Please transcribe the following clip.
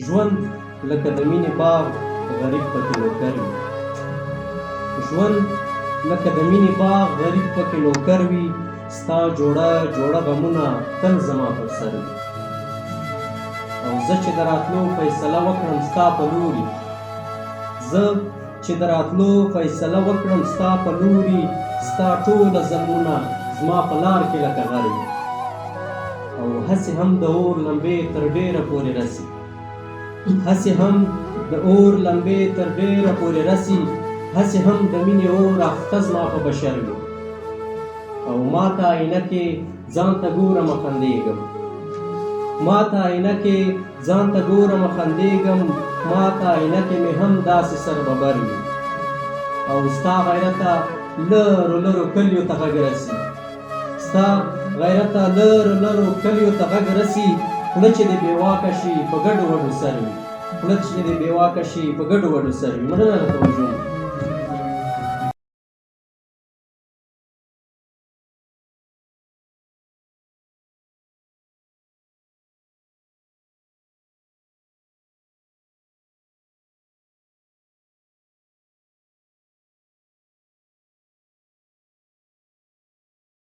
ژوند لکه د مینې باغ غریب پکې نوکر وي. ژوند لکه د مینې باغ غریب پکې نوکر وي. ستا جوړه جوړه غمونه تل زما پر سر وي. او زه چې د راتلو فیصله وکړم ستا په لوري، زه چې د راتلو فیصله وکړم ستا په لوري، ستا ټوله ظلمونه زما په لار کې لکه غر وي. او هسې هم د اور لمبې تر ډېره پورې رسي، هسې هم د اور لمبې تر ډېره پورې رسي، هسې هم د مینې اور اخته زما په بشر وي. او ما ته آینه کې ځان ته ګورم خندېږم، ما ته آینه کې ځان ته ګورم خندېږم، ما ته آینه کې مې هم داسې سر ببر وي. او ستا غیرته لرو لرو کلیو ته غږ رسي، ستا غیرته لرو لرو کلیو ته غږ رسي. خوله چې دې بېواکه شي په ګډو وډو سر وي، خوله چې دې بېواکه شي په ګډو وډو سر وي. مننه درته وژوم.